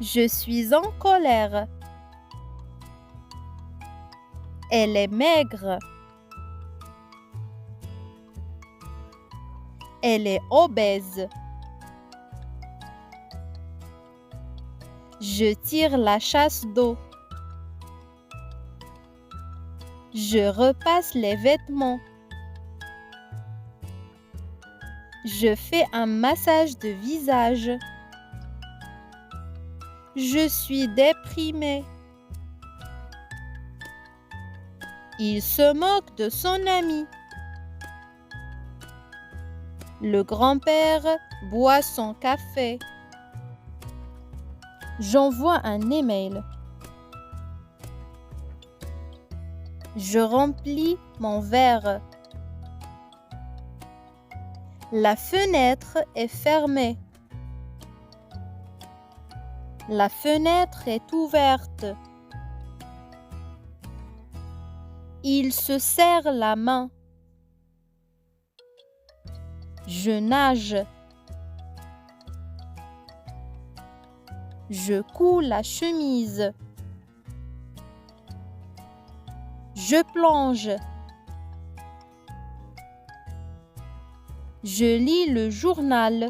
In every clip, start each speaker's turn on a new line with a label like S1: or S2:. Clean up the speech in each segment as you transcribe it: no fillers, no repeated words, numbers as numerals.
S1: Je suis en colère. Elle est maigre. Elle est obèse. Je tire la chasse d'eau. Je repasse les vêtements. Je fais un massage de visage. Je suis déprimée. Il se moque de son ami. Le grand-père boit son café. J'envoie un email. Je remplis mon verre. La fenêtre est fermée. La fenêtre est ouverte. Il se serre la main. Je nage. Je couds la chemise. Je plonge. Je lis le journal.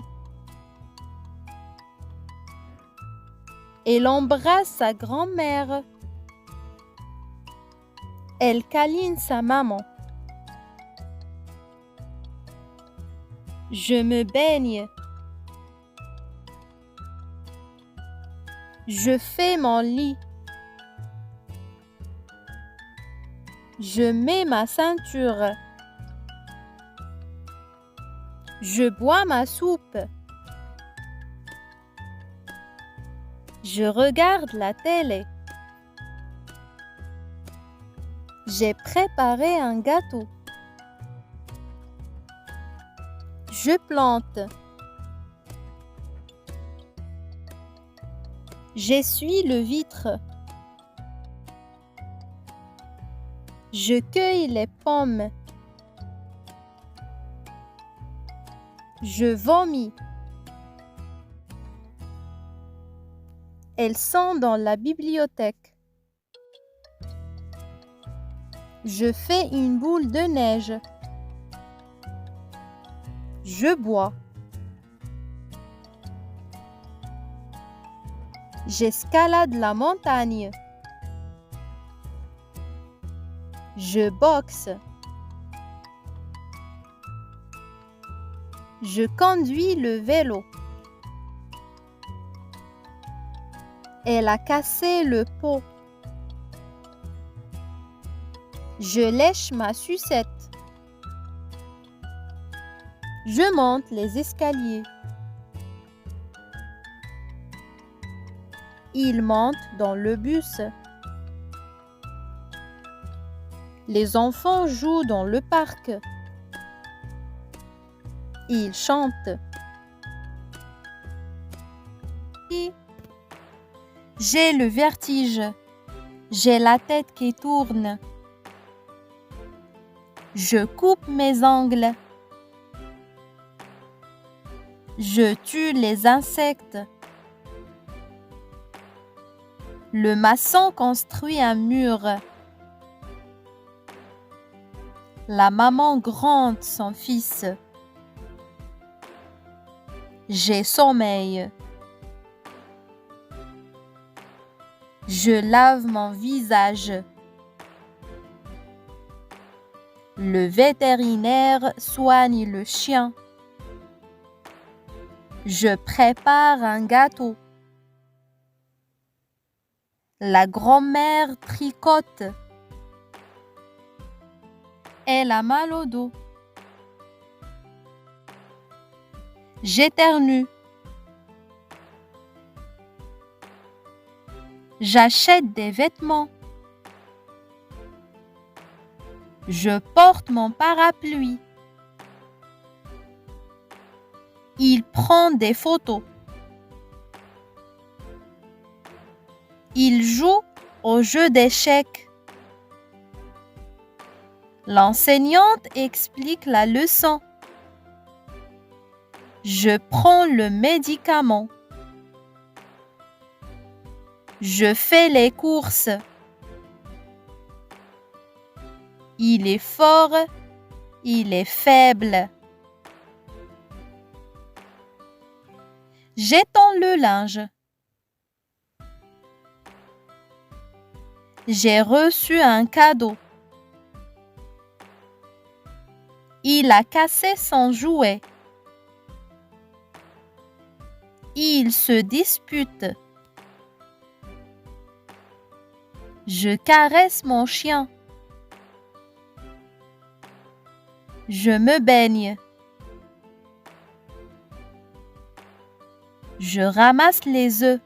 S1: Elle embrasse sa grand-mère. Elle câline sa maman. Je me baigne. Je fais mon lit. Je mets ma ceinture. Je bois ma soupe. Je regarde la télé. J'ai préparé un gâteau. Je plante. J'essuie le vitre. Je cueille les pommes. Je vomis. Elles sont dans la bibliothèque. Je fais une boule de neige. Je bois. J'escalade la montagne. Je boxe. Je conduis le vélo. Elle a cassé le pot. Je lèche ma sucette. Je monte les escaliers. Il monte dans le bus. Les enfants jouent dans le parc. Ils chantent. J'ai le vertige. J'ai la tête qui tourne. Je coupe mes ongles. Je tue les insectes. Le maçon construit un mur. La maman gronde son fils. J'ai sommeil. Je lave mon visage. Le vétérinaire soigne le chien. Je prépare un gâteau. La grand-mère tricote. Elle a mal au dos. J'éternue. J'achète des vêtements. Je porte mon parapluie. Il prend des photos. Il joue au jeu d'échecs. L'enseignante explique la leçon. Je prends le médicament. Je fais les courses. Il est fort, il est faible. J'étends le linge. J'ai reçu un cadeau. Il a cassé son jouet. Ils se disputent. Je caresse mon chien. Je me baigne. Je ramasse les œufs.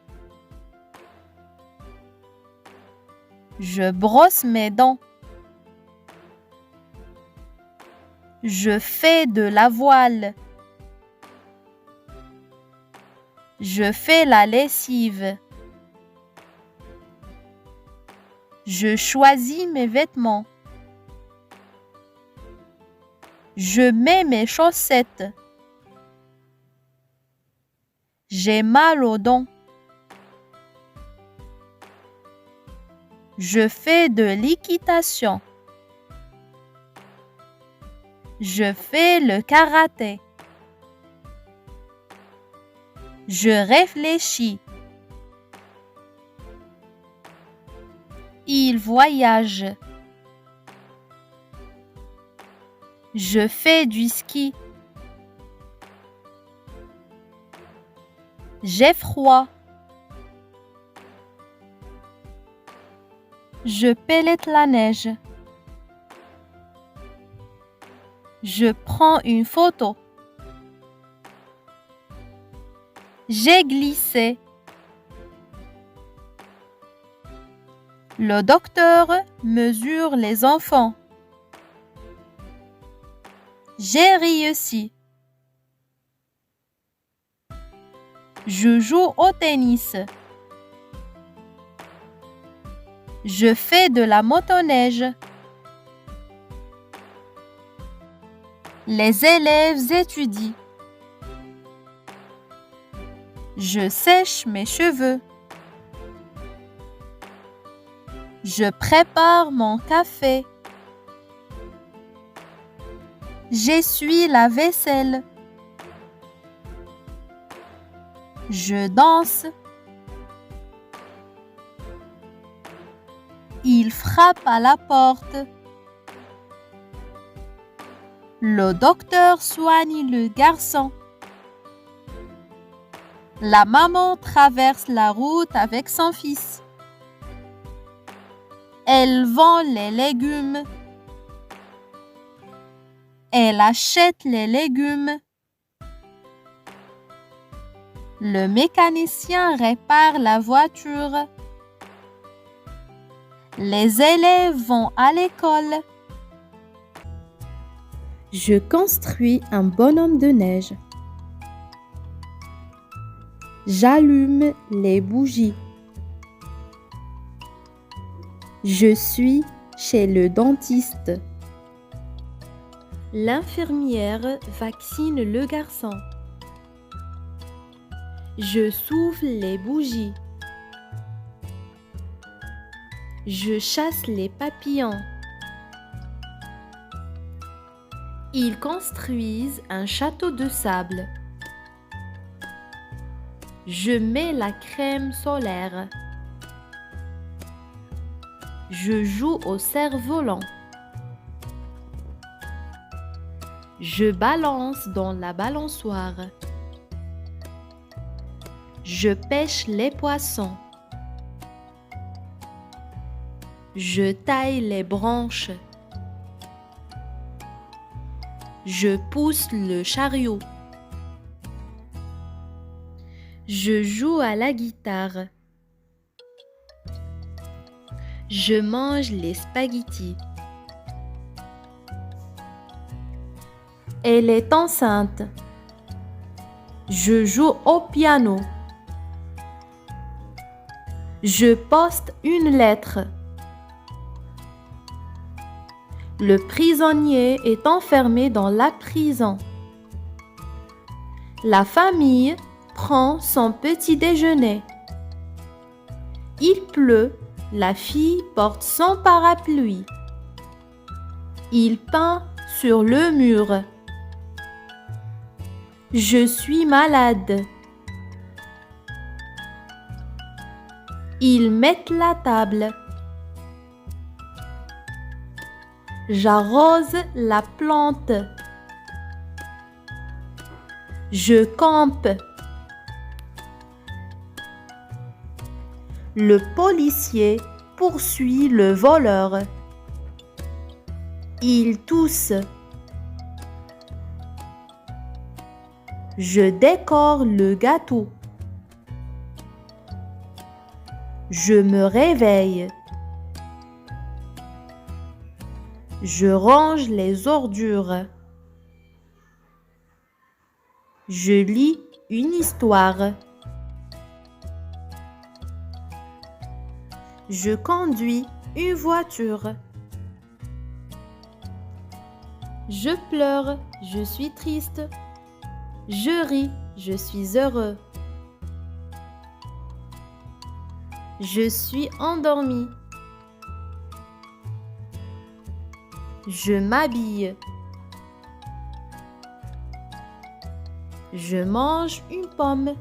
S1: Je brosse mes dents. Je fais de la voile. Je fais la lessive. Je choisis mes vêtements. Je mets mes chaussettes. J'ai mal aux dents. Je fais de l'équitation. Je fais le karaté. Je réfléchis. Il voyage. Je fais du ski. J'ai froid. Je pellette la neige. Je prends une photo. J'ai glissé. Le docteur mesure les enfants. J'ai réussi. Je joue au tennis. Je fais de la motoneige. Les élèves étudient. Je sèche mes cheveux. Je prépare mon café. J'essuie la vaisselle. Je danse. Il frappe à la porte. Le docteur soigne le garçon. La maman traverse la route avec son fils. Elle vend les légumes. Elle achète les légumes. Le mécanicien répare la voiture. Les élèves vont à l'école.
S2: Je construis un bonhomme de neige. J'allume les bougies. Je suis chez le dentiste. L'infirmière vaccine le garçon. Je souffle les bougies. Je chasse les papillons. Ils construisent un château de sable. Je mets la crème solaire. Je joue au cerf-volant. Je balance dans la balançoire. Je pêche les poissons. Je taille les branches. Je pousse le chariot. Je joue à la guitare. Je mange les spaghettis. Elle est enceinte. Je joue au piano. Je poste une lettre. Le prisonnier est enfermé dans la prison. La famille prend son petit déjeuner. Il pleut, la fille porte son parapluie. Il peint sur le mur. Je suis malade. Ils mettent la table. J'arrose la plante. Je campe. Le policier poursuit le voleur. Il tousse. Je décore le gâteau. Je me réveille. Je range les ordures. Je lis une histoire. Je conduis une voiture. Je pleure, je suis triste. Je ris, je suis heureux. Je suis endormi. Je m'habille. Je mange une pomme.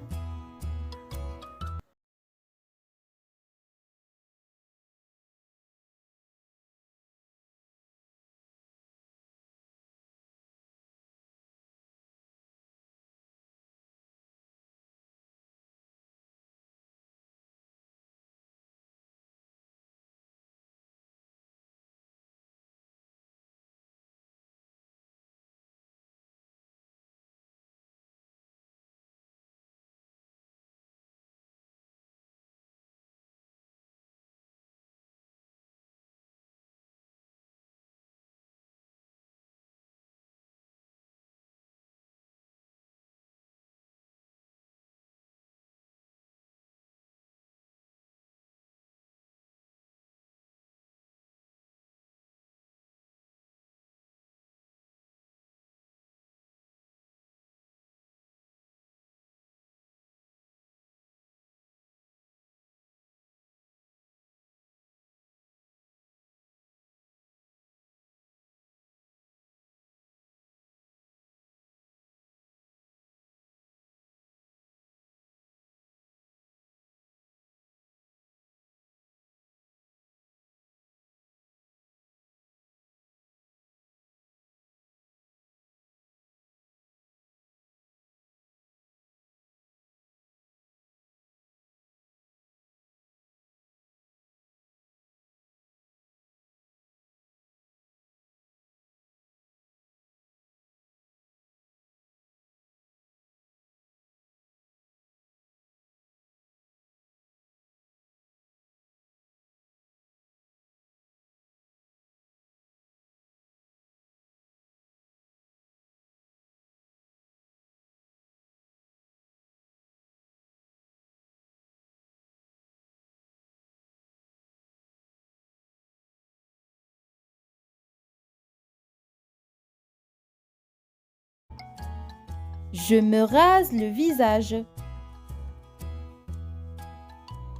S2: Je me rase le visage.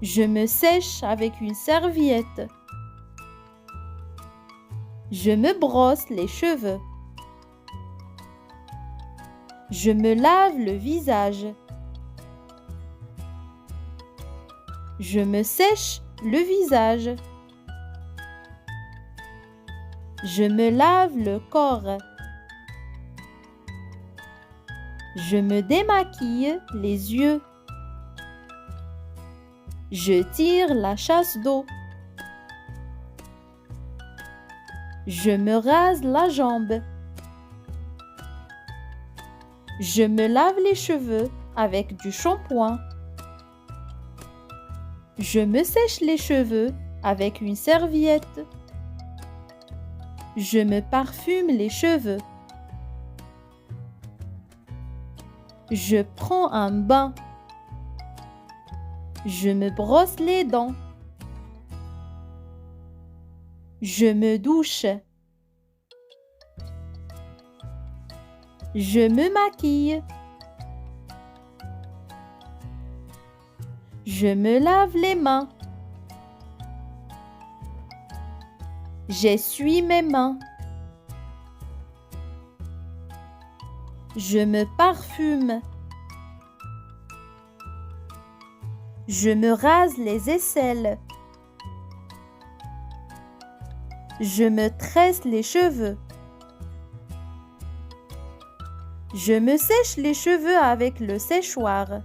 S2: Je me sèche avec une serviette. Je me brosse les cheveux. Je me lave le visage. Je me sèche le visage. Je me lave le corps. Je me démaquille les yeux. Je tire la chasse d'eau. Je me rase la jambe. Je me lave les cheveux avec du shampoing. Je me sèche les cheveux avec une serviette. Je me parfume les cheveux. Je prends un bain. Je me brosse les dents. Je me douche. Je me maquille. Je me lave les mains. J'essuie mes mains. Je me parfume. Je me rase les aisselles. Je me tresse les cheveux. Je me sèche les cheveux avec le séchoir.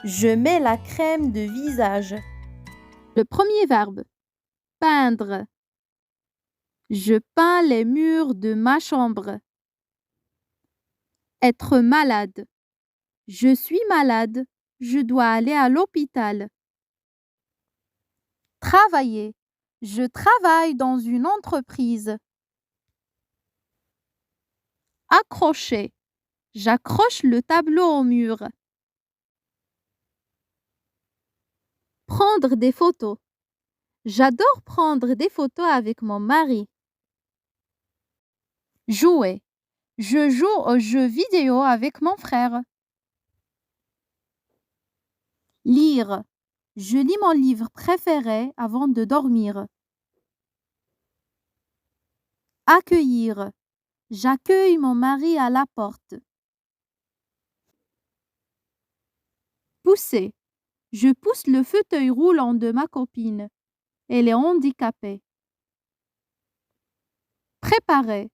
S2: Je mets la crème de visage. Le premier verbe. Peindre. Je peins les murs de ma chambre. Être malade. Je suis malade. Je dois aller à l'hôpital. Travailler. Je travaille dans une entreprise. Accrocher. J'accroche le tableau au mur. Prendre des photos. J'adore prendre des photos avec mon mari. Jouer. Je joue aux jeux vidéo avec mon frère. Lire. Je lis mon livre préféré avant de dormir. Accueillir. J'accueille mon mari à la porte. Pousser. Je pousse le fauteuil roulant de ma copine. Elle est handicapée. Préparer.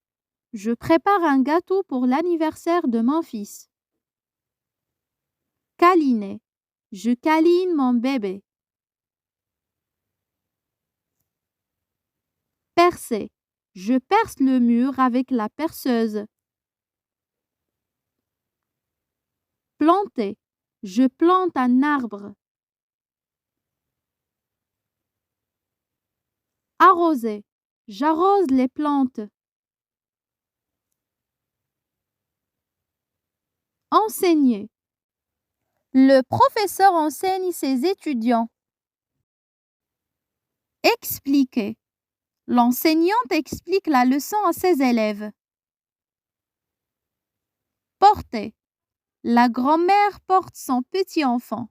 S2: Je prépare un gâteau pour l'anniversaire de mon fils. Câliner. Je câline mon bébé. Percer. Je perce le mur avec la perceuse. Planter. Je plante un arbre. Arroser. J'arrose les plantes. Enseigner. Le professeur enseigne ses étudiants. Expliquer. L'enseignante explique la leçon à ses élèves. Porter. La grand-mère porte son petit enfant.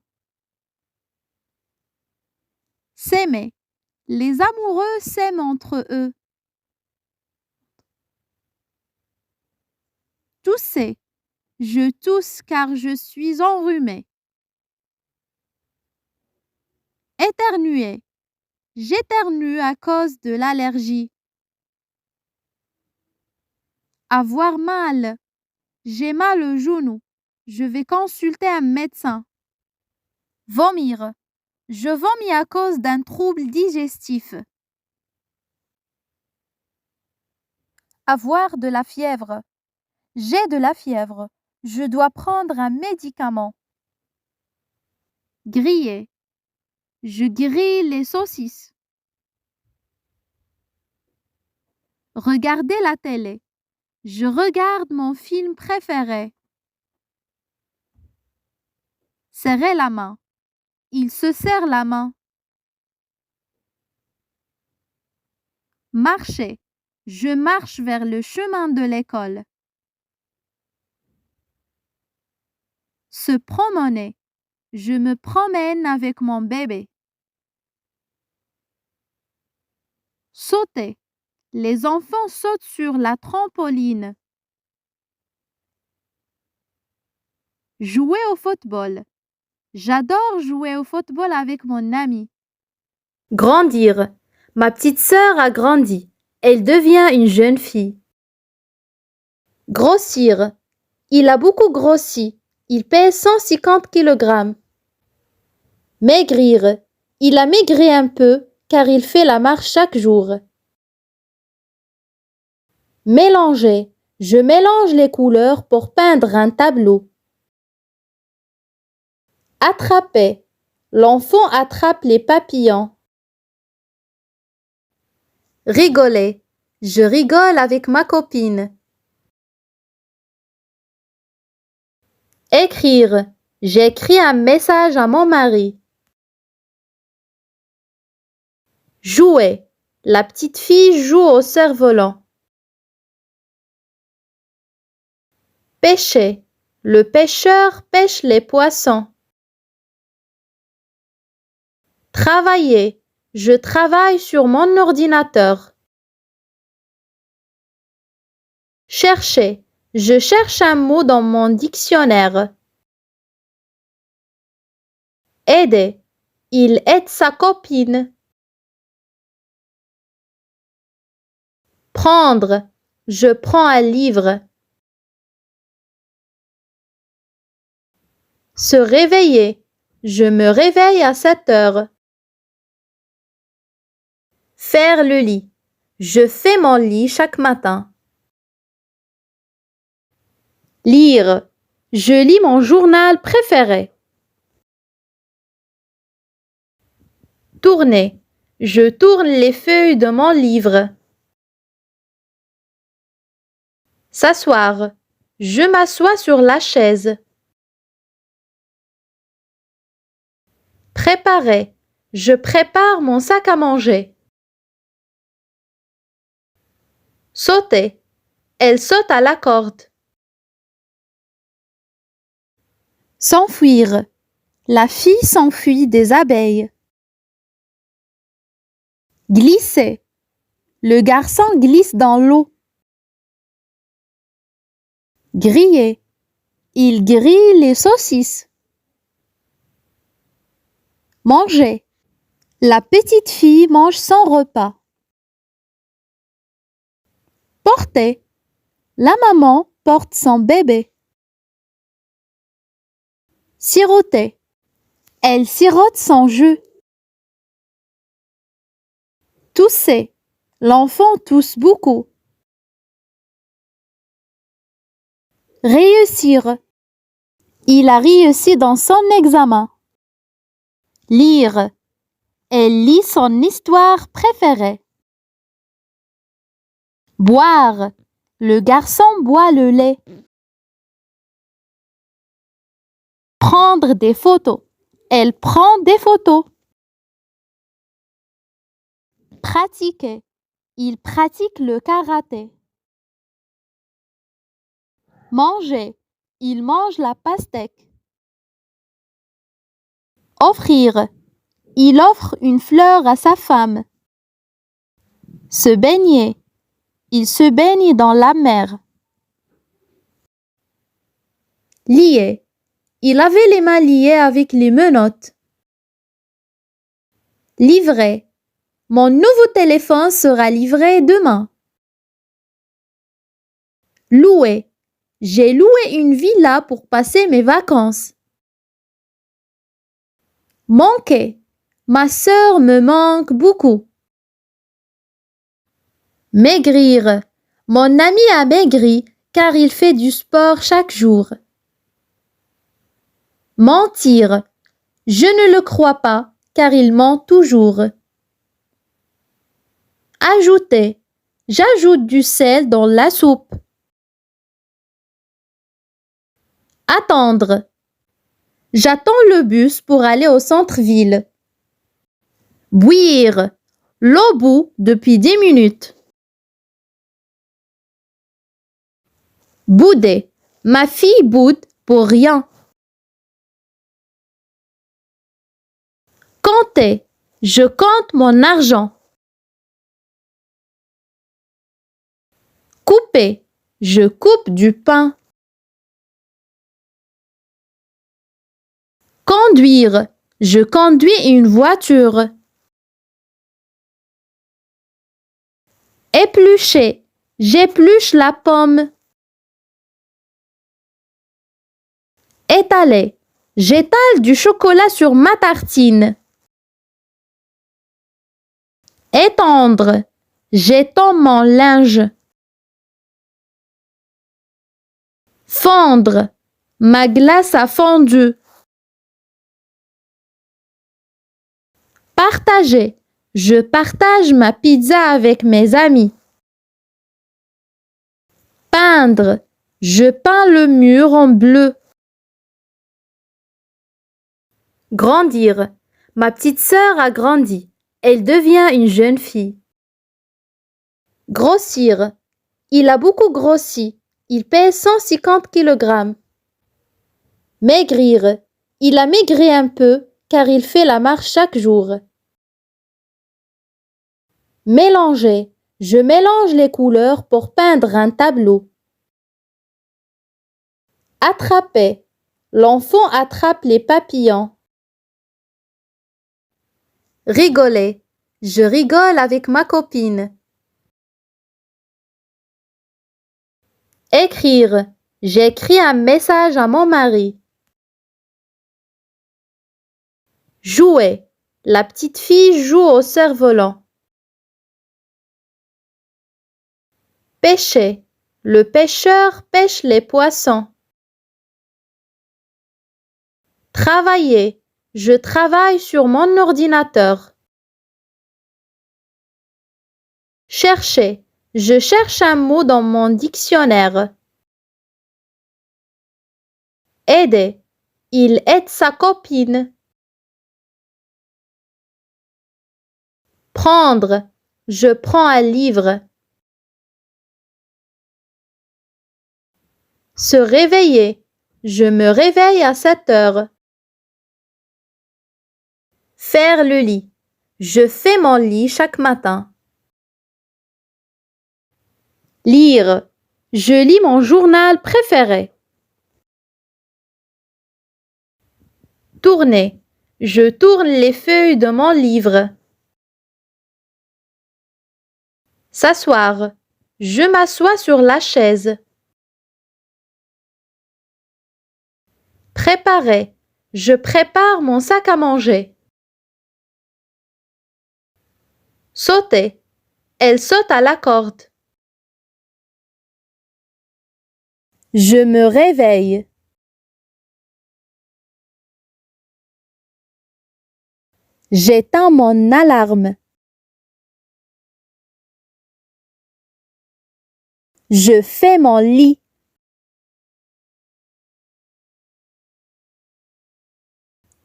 S2: S'aimer. Les amoureux s'aiment entre eux. Tousser. Je tousse car je suis enrhumé. Éternuer. J'éternue à cause de l'allergie. Avoir mal. J'ai mal au genou. Je vais consulter un médecin. Vomir. Je vomis à cause d'un trouble digestif. Avoir de la fièvre. J'ai de la fièvre. Je dois prendre un médicament. Griller. Je grille les saucisses. Regarder la télé. Je regarde mon film préféré. Serrer la main. Il se serre la main. Marcher. Je marche vers le chemin de l'école. Se promener. Je me promène avec mon bébé. Sauter. Les enfants sautent sur la trampoline. Jouer au football. J'adore jouer au football avec mon ami.
S3: Grandir. Ma petite sœur a grandi. Elle devient une jeune fille. Grossir. Il a beaucoup grossi. Il pèse 150 kg. Maigrir. Il a maigri un peu car il fait la marche chaque jour. Mélanger. Je mélange les couleurs pour peindre un tableau. Attraper. L'enfant attrape les papillons. Rigoler. Je rigole avec ma copine. Écrire. J'écris un message à mon mari. Jouer. La petite fille joue au cerf-volant. Pêcher. Le pêcheur pêche les poissons. Travailler. Je travaille sur mon ordinateur. Chercher. Je cherche un mot dans mon dictionnaire. Aider. Il aide sa copine. Prendre. Je prends un livre. Se réveiller. Je me réveille à 7 heures. Faire le lit. Je fais mon lit chaque matin. Lire. Je lis mon journal préféré. Tourner. Je tourne les feuilles de mon livre. S'asseoir. Je m'assois sur la chaise. Préparer. Je prépare mon sac à manger. Sauter. Elle saute à la corde.
S2: S'enfuir. La fille s'enfuit des abeilles. Glisser. Le garçon glisse dans l'eau. Griller. Il grille les saucisses. Manger. La petite fille mange son repas. Porter. La maman porte son bébé. Siroter. Elle sirote son jus. Tousser. L'enfant tousse beaucoup. Réussir. Il a réussi dans son examen. Lire. Elle lit son histoire préférée. Boire. Le garçon boit le lait. Prendre des photos. Elle prend des photos. Pratiquer. Il pratique le karaté. Manger. Il mange la pastèque. Offrir. Il offre une fleur à sa femme. Se baigner. Il se baigne dans la mer.
S3: Lier. Il avait les mains liées avec les menottes. Livrer. Mon nouveau téléphone sera livré demain. Louer. J'ai loué une villa pour passer mes vacances. Manquer. Ma sœur me manque beaucoup. Maigrir. Mon ami a maigri car il fait du sport chaque jour. Mentir. Je ne le crois pas car il ment toujours. Ajouter. J'ajoute du sel dans la soupe. Attendre. J'attends le bus pour aller au centre-ville. Bouillir. L'eau bout depuis 10 minutes. Bouder. Ma fille boude pour rien. Compter. Je compte mon argent. Couper. Je coupe du pain. Conduire. Je conduis une voiture. Éplucher. J'épluche la pomme. Étaler. J'étale du chocolat sur ma tartine. Étendre. J'étends mon linge. Fondre. Ma glace a fondu. Partager. Je partage ma pizza avec mes amis. Peindre. Je peins le mur en bleu. Grandir. Ma petite sœur a grandi. Elle devient une jeune fille. Grossir. Il a beaucoup grossi. Il pèse 150 kg. Maigrir. Il a maigri un peu car il fait la marche chaque jour. Mélanger. Je mélange les couleurs pour peindre un tableau. Attraper. L'enfant attrape les papillons. Rigoler. Je rigole avec ma copine. Écrire. J'écris un message à mon mari. Jouer. La petite fille joue au cerf-volant. Pêcher. Le pêcheur pêche les poissons. Travailler. Je travaille sur mon ordinateur. Chercher. Je cherche un mot dans mon dictionnaire. Aider. Il aide sa copine. Prendre. Je prends un livre. Se réveiller. Je me réveille à 7 heures. Faire le lit. Je fais mon lit chaque matin. Lire. Je lis mon journal préféré. Tourner. Je tourne les feuilles de mon livre. S'asseoir. Je m'assois sur la chaise. Préparer. Je prépare mon sac à manger. Sauter. Elle saute à la corde. Je me réveille. J'éteins mon alarme. Je fais mon lit.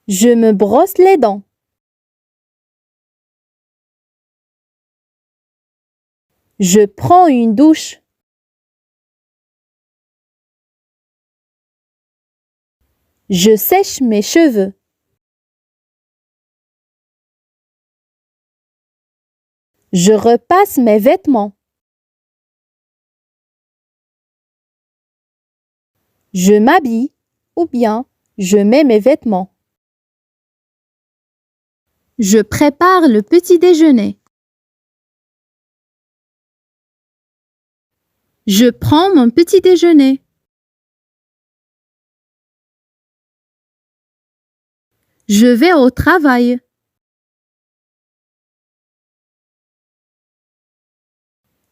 S3: Je me brosse les dents. Je prends une douche. Je sèche mes cheveux. Je repasse mes vêtements. Je m'habille ou bien je mets mes vêtements. Je prépare le petit déjeuner. Je prends mon petit déjeuner. Je vais au travail.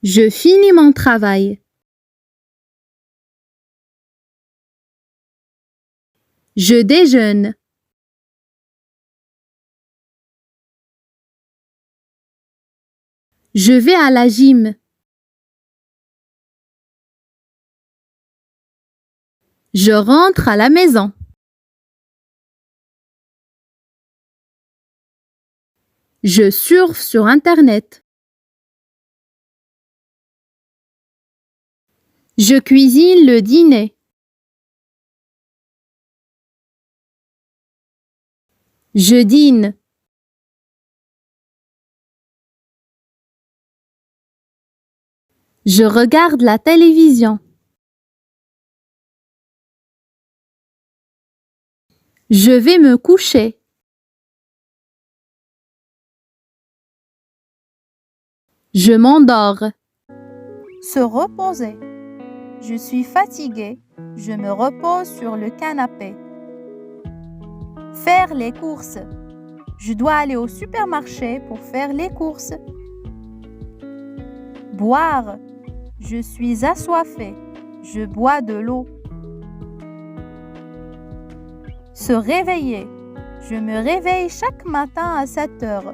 S3: Je finis mon travail. Je déjeune. Je vais à la gym. Je rentre à la maison. Je surfe sur Internet. Je cuisine le dîner. Je dîne. Je regarde la télévision. Je vais me coucher. Je m'endors.
S1: Se reposer. Je suis fatiguée. Je me repose sur le canapé. Faire les courses. Je dois aller au supermarché pour faire les courses. Boire. Je suis assoiffée. Je bois de l'eau. Se réveiller. Je me réveille chaque matin à 7 heures.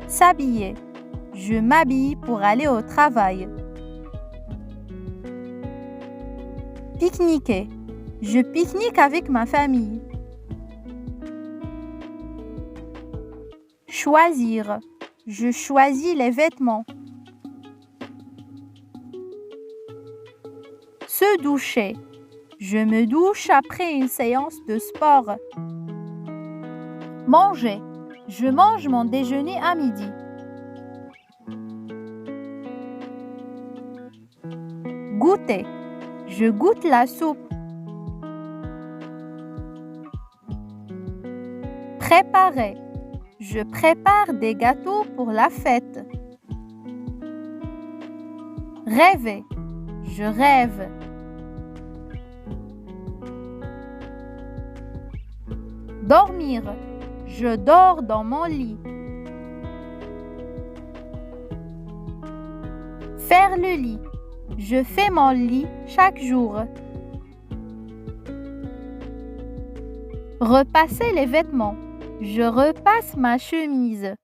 S1: S'habiller. Je m'habille pour aller au travail. Pique-niquer. Je pique-nique avec ma famille. Choisir. Je choisis les vêtements. Se doucher. Je me douche après une séance de sport. Manger. Je mange mon déjeuner à midi. Goûter. Je goûte la soupe. Préparer. Je prépare des gâteaux pour la fête. Rêver. Je rêve. Dormir. Je dors dans mon lit. Faire le lit. Je fais mon lit chaque jour. Repasser les vêtements. Je repasse ma chemise.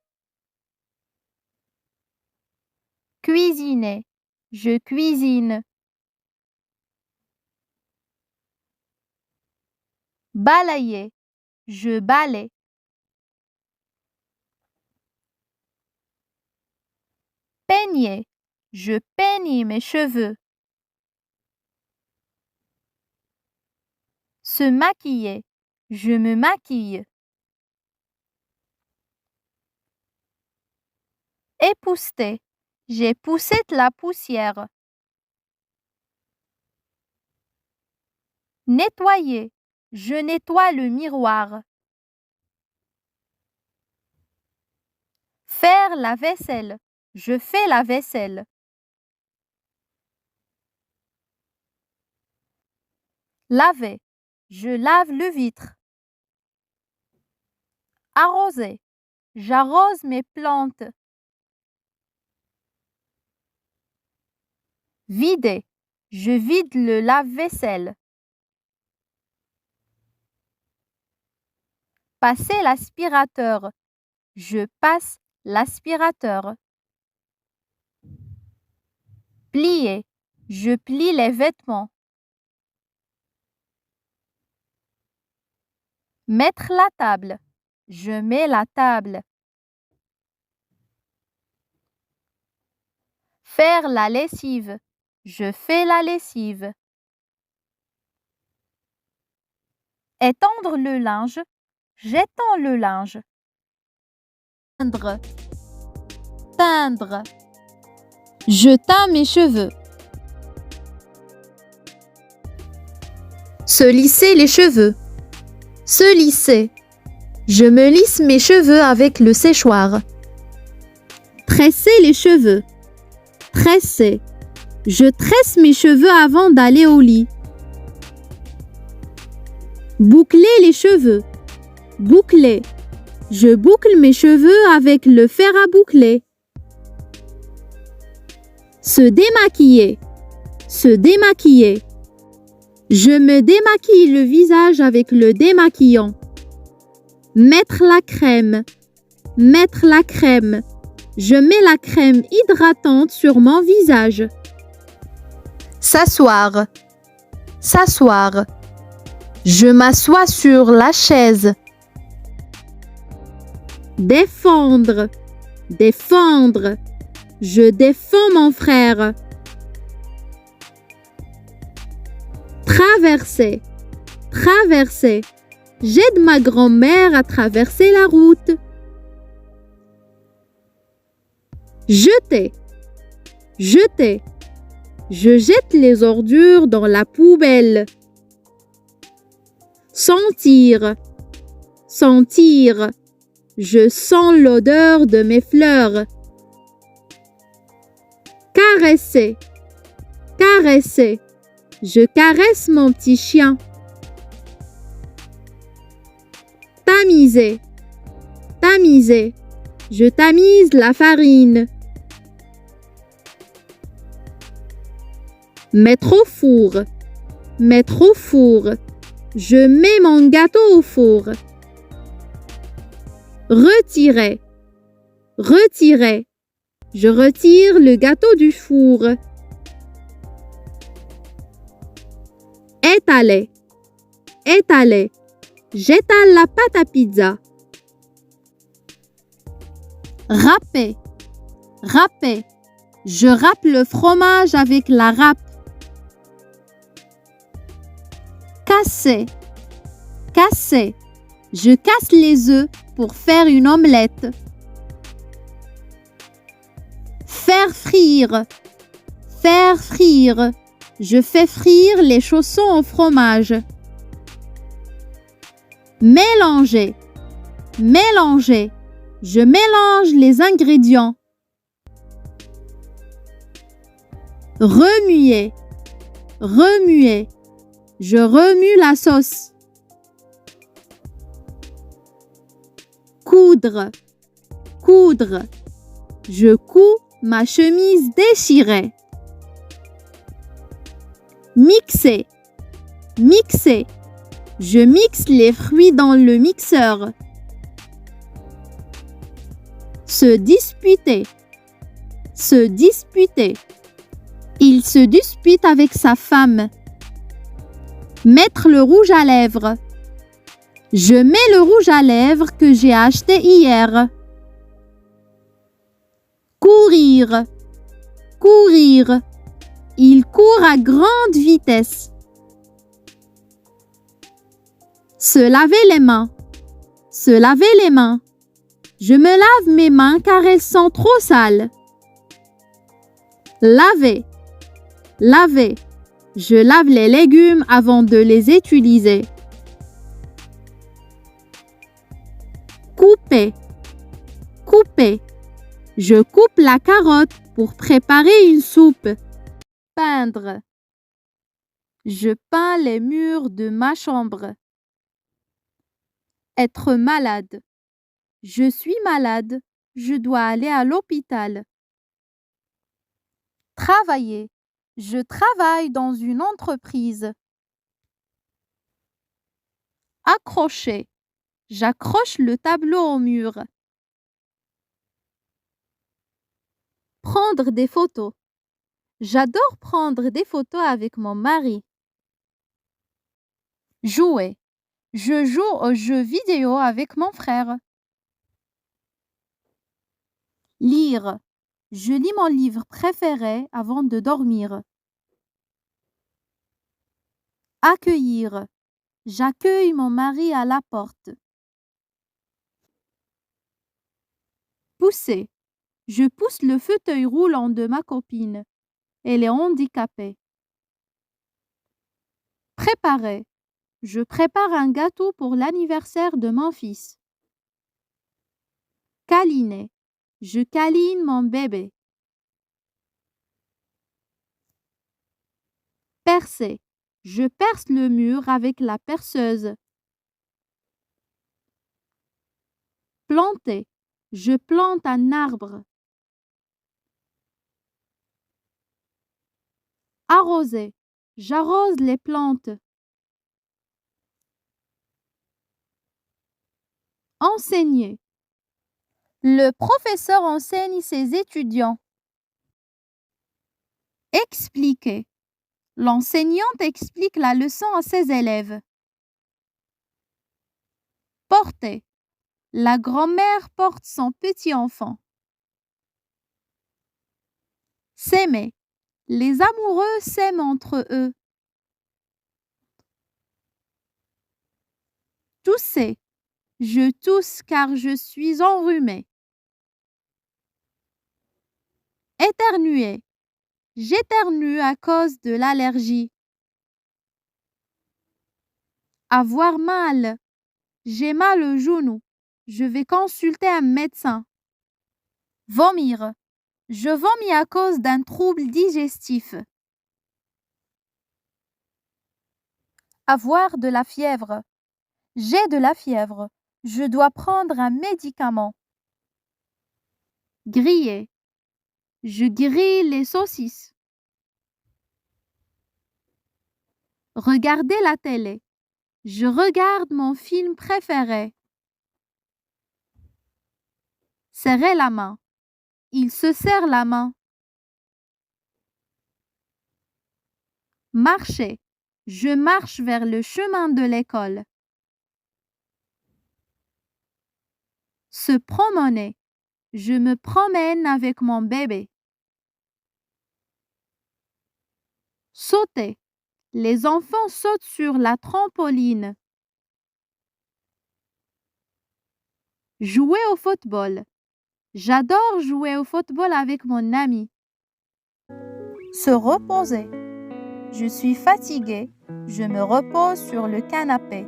S1: Cuisiner. Je cuisine. Balayer. Je balaie. Peigner. Je peigne mes cheveux. Se maquiller. Je me maquille. Épousseter. J'époussette la poussière. Nettoyer. Je nettoie le miroir. Faire la vaisselle. Je fais la vaisselle. Laver. Je lave le vitre. Arroser. J'arrose mes plantes. Vider. Je vide le lave-vaisselle. Passer l'aspirateur. Je passe l'aspirateur. Plier. Je plie les vêtements. Mettre la table. Je mets la table. Faire la lessive. Je fais la lessive. Étendre le linge. J'étends le linge. Teindre. Teindre. Je teins mes cheveux.
S3: Se lisser les cheveux. Se lisser. Je me lisse mes cheveux avec le séchoir. Tresser les cheveux. Tresser. Je tresse mes cheveux avant d'aller au lit. Boucler les cheveux. Boucler. Je boucle mes cheveux avec le fer à boucler. Se démaquiller. Se démaquiller. Je me démaquille le visage avec le démaquillant. Mettre la crème. Mettre la crème. Je mets la crème hydratante sur mon visage. S'asseoir. S'asseoir. Je m'assois sur la chaise. Défendre. Défendre. Je défends mon frère. Traverser. Traverser. J'aide ma grand-mère à traverser la route. Jeter. Jeter. Je jette les ordures dans la poubelle. Sentir. Sentir. Je sens l'odeur de mes fleurs. Caresser. Caresser. Je caresse mon petit chien. Tamiser. Tamiser. Je tamise la farine. Mettre au four. Mettre au four. Je mets mon gâteau au four. Retirer. Retirer. Je retire le gâteau du four. Étaler. Étaler. J'étale la pâte à pizza. Râper. Râper. Je râpe le fromage avec la râpe. Casser. Casser. Je casse les œufs pour faire une omelette. Faire frire. Faire frire. Je fais frire les chaussons au fromage. Mélanger. Mélanger. Je mélange les ingrédients. Remuer. Remuer. Je remue la sauce. Coudre. Coudre. Je couds ma chemise déchirée. Mixer. Mixer. Je mixe les fruits dans le mixeur. Se disputer. Se disputer. Il se dispute avec sa femme. Mettre le rouge à lèvres. Je mets le rouge à lèvres que j'ai acheté hier. Courir. Courir. Il court à grande vitesse. Se laver les mains. Se laver les mains. Je me lave mes mains car elles sont trop sales. Laver. Laver. Je lave les légumes avant de les utiliser. Couper. Couper. Je coupe la carotte pour préparer une soupe. Peindre. Je peins les murs de ma chambre. Être malade. Je suis malade. Je dois aller à l'hôpital. Travailler. Je travaille dans une entreprise. Accrocher. J'accroche le tableau au mur. Prendre des photos. J'adore prendre des photos avec mon mari. Jouer. Je joue aux jeux vidéo avec mon frère. Lire. Je lis mon livre préféré avant de dormir. Accueillir. J'accueille mon mari à la porte. Pousser. Je pousse le fauteuil roulant de ma copine. Elle est handicapée. Préparer. Je prépare un gâteau pour l'anniversaire de mon fils. Câliner. Je câline mon bébé. Percer. Je perce le mur avec la perceuse. Planter. Je plante un arbre. Arroser. J'arrose les plantes. Enseigner. Le professeur enseigne ses étudiants. Expliquer. L'enseignante explique la leçon à ses élèves. Porter. La grand-mère porte son petit enfant. S'aimer. Les amoureux s'aiment entre eux. Tousser. Je tousse car je suis enrhumé. Éternuer. J'éternue à cause de l'allergie. Avoir mal. J'ai mal au genou. Je vais consulter un médecin. Vomir. Je vomis à cause d'un trouble digestif. Avoir de la fièvre. J'ai de la fièvre. Je dois prendre un médicament. Griller. Je grille les saucisses. Regarder la télé. Je regarde mon film préféré. Serrer la main. Il se serre la main. Marcher. Je marche vers le chemin de l'école. Se promener. Je me promène avec mon bébé. Sauter. Les enfants sautent sur la trampoline.
S2: Jouer au football. J'adore jouer au football avec mon ami.
S1: Se reposer. Je suis fatigué, je me repose sur le canapé.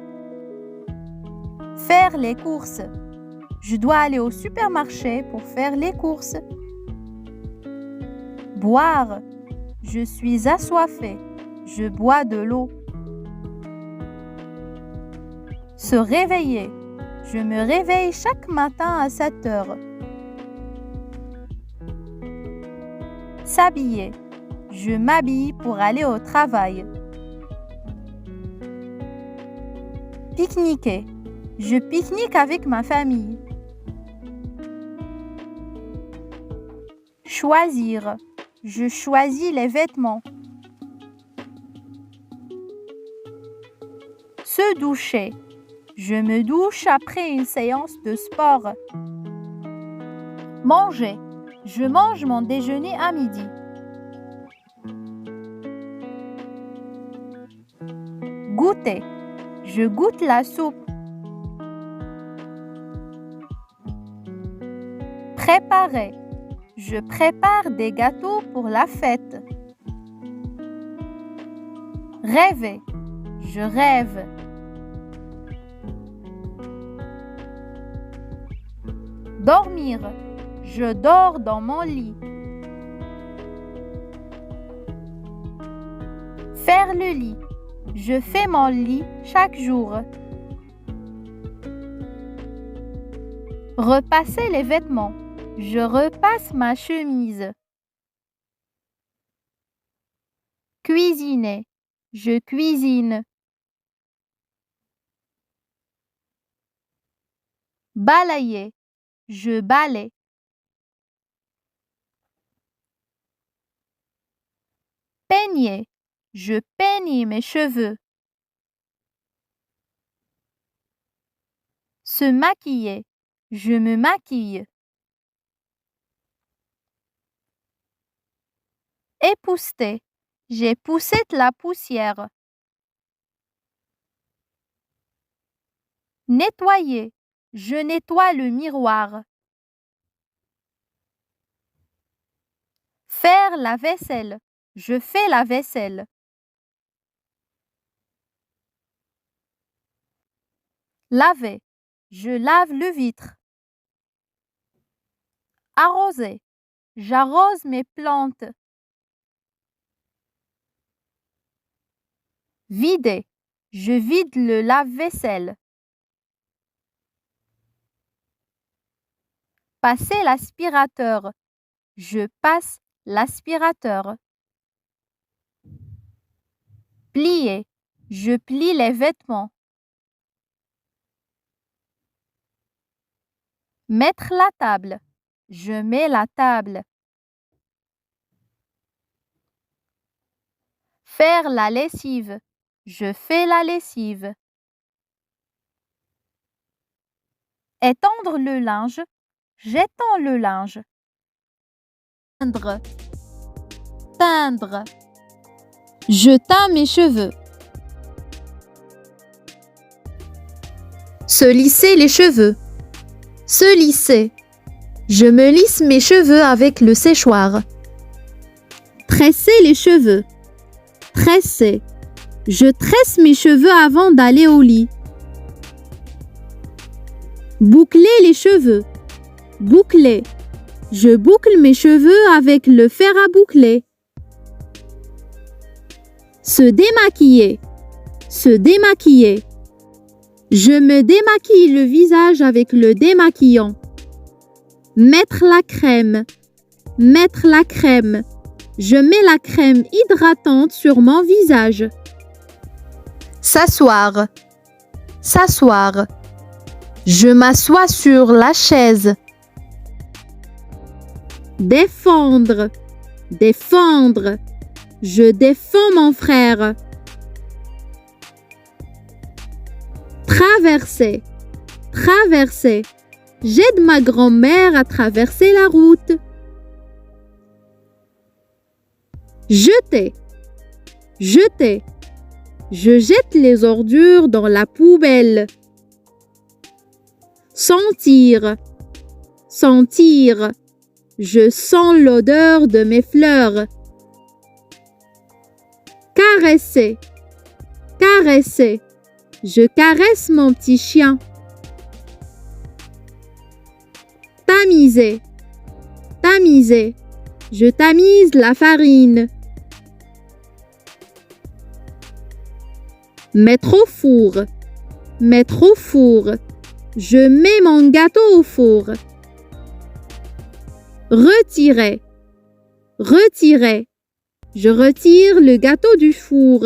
S1: Faire les courses. Je dois aller au supermarché pour faire les courses. Boire. Je suis assoiffé, je bois de l'eau. Se réveiller. Je me réveille chaque matin à 7 heures. S'habiller. Je m'habille pour aller au travail. Pique-niquer. Je pique-nique avec ma famille. Choisir. Je choisis les vêtements. Se doucher. Je me douche après une séance de sport. Manger. Je mange mon déjeuner à midi. Goûter. Je goûte la soupe. Préparer. Je prépare des gâteaux pour la fête. Rêver. Je rêve. Dormir. Je dors dans mon lit. Faire le lit. Je fais mon lit chaque jour. Repasser les vêtements. Je repasse ma chemise. Cuisiner. Je cuisine. Balayer. Je balaie. Peigner. Je peigne mes cheveux. Se maquiller. Je me maquille. Épousseter. J'ai poussé de la poussière. Nettoyer. Je nettoie le miroir. Faire la vaisselle. Je fais la vaisselle. Laver. Je lave le vitre. Arroser. J'arrose mes plantes. Vider. Je vide le lave-vaisselle. Passer l'aspirateur. Je passe l'aspirateur. Plier. Je plie les vêtements. Mettre la table. Je mets la table. Faire la lessive. Je fais la lessive. Étendre le linge. J'étends le linge. Teindre. Teindre. Je teins mes cheveux. Se lisser les cheveux. Se lisser. Je me lisse mes cheveux avec le séchoir. Tresser les cheveux. Tresser. Je tresse mes cheveux avant d'aller au lit. Boucler les cheveux. Boucler. Je boucle mes cheveux avec le fer à boucler. Se démaquiller. Se démaquiller. Je me démaquille le visage avec le démaquillant. Mettre la crème. Mettre la crème. Je mets la crème hydratante sur mon visage. S'asseoir. S'asseoir. Je m'assois sur la chaise. Défendre. Défendre. Je défends mon frère. Traverser. Traverser. J'aide ma grand-mère à traverser la route. Jeter. Jeter. Je jette les ordures dans la poubelle.
S3: sentir, sentir. Je sens l'odeur de mes fleurs. Caresser, caresser. Je caresse mon petit chien. Tamiser, tamiser. Je tamise la farine. Mettre au four, mettre au four. Je mets mon gâteau au four. Retirer, retirer. Je retire le gâteau du four.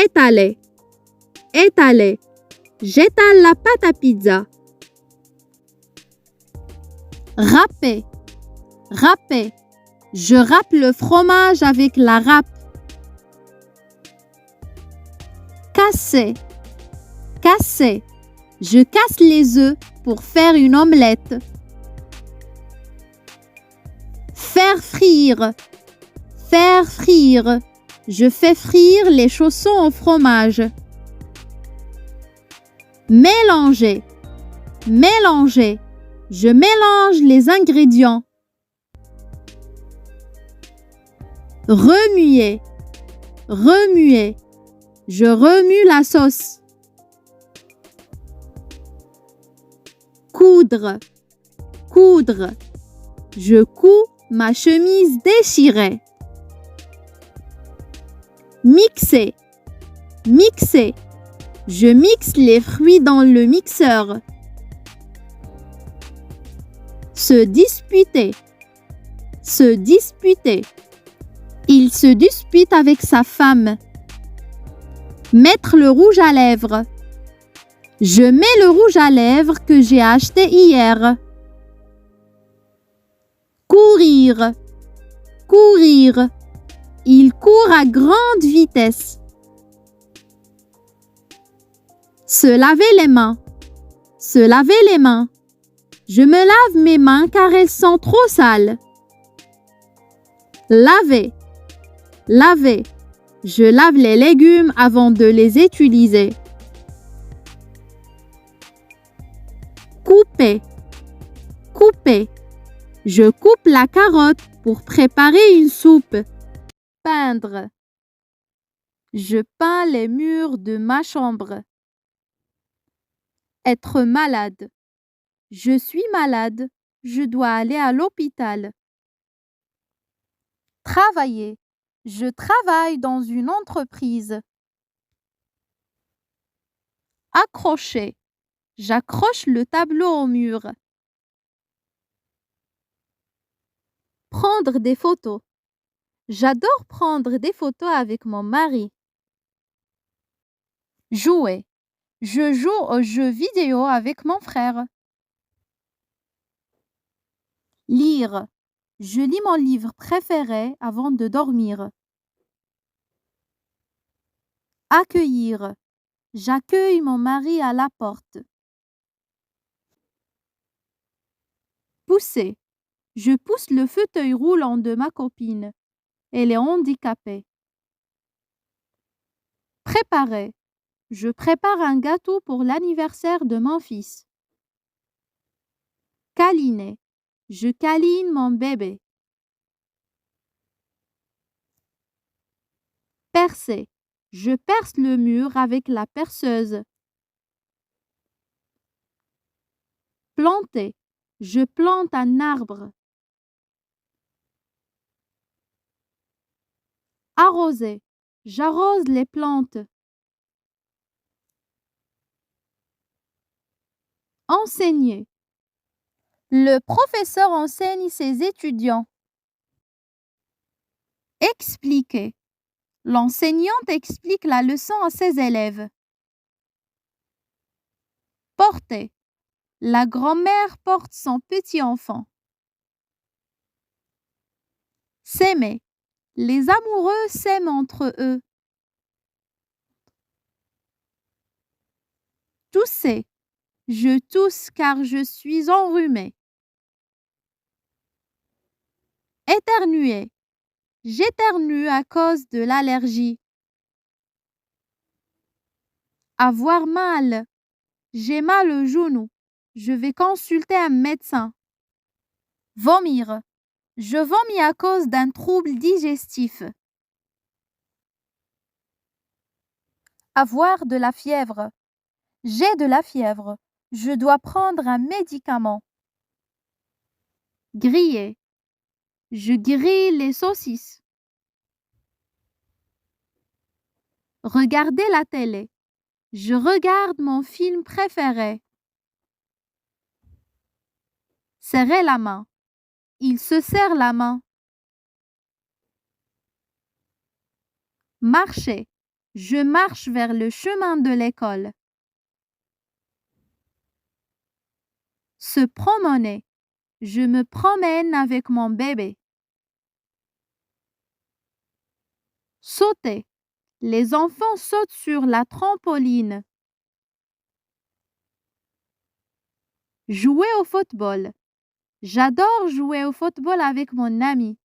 S3: Étaler, étaler. J'étale la pâte à pizza.
S2: Râper, râper. Je râpe le fromage avec la râpe. Casser, casser. Je casse les œufs pour faire une omelette. Faire frire, faire frire. Je fais frire les chaussons au fromage. Mélanger, mélanger. Je mélange les ingrédients. Remuer, remuer. Je remue la sauce. Coudre, coudre. Je couds ma chemise déchirée. Mixer, mixer. Je mixe les fruits dans le mixeur. Se disputer, se disputer. Il se dispute avec sa femme. Mettre le rouge à lèvres. Je mets le rouge à lèvres que j'ai acheté hier. Courir, courir. Il court à grande vitesse. Se laver les mains, se laver les mains. Je me lave mes mains car elles sont trop sales. Laver, laver. Je lave les légumes avant de les utiliser. Couper, couper. Je coupe la carotte pour préparer une soupe. Peindre. Je peins les murs de ma chambre. Être malade. Je suis malade. Je dois aller à l'hôpital. Travailler. Je travaille dans une entreprise. Accrocher. J'accroche le tableau au mur. Prendre des photos. J'adore prendre des photos avec mon mari. Jouer. Je joue aux jeux vidéo avec mon frère. Lire. Je lis mon livre préféré avant de dormir. Accueillir. J'accueille mon mari à la porte. Pousser. Je pousse le fauteuil roulant de ma copine. Elle est handicapée. Préparer. Je prépare un gâteau pour l'anniversaire de mon fils. Câliner. Je câline mon bébé. Percer. Je perce le mur avec la perceuse. Planter. Je plante un arbre. Arroser. J'arrose les plantes. Enseigner. Le professeur enseigne ses étudiants. Expliquer. L'enseignante explique la leçon à ses élèves. Porter. La grand-mère porte son petit-enfant. S'aimer. Les amoureux s'aiment entre eux. Tousser. Je tousse car je suis enrhumé. Éternuer. J'éternue à cause de l'allergie. Avoir mal. J'ai mal au genou. Je vais consulter un médecin. Vomir. Je vomis à cause d'un trouble digestif. Avoir de la fièvre. J'ai de la fièvre. Je dois prendre un médicament. Griller. Je grille les saucisses. Regarder la télé. Je regarde mon film préféré. Serrer la main. Il se serre la main. Marcher. Je marche vers le chemin de l'école. Se promener. Je me promène avec mon bébé. Sauter. Les enfants sautent sur la trampoline. Jouer au football. J'adore jouer au football avec mon ami.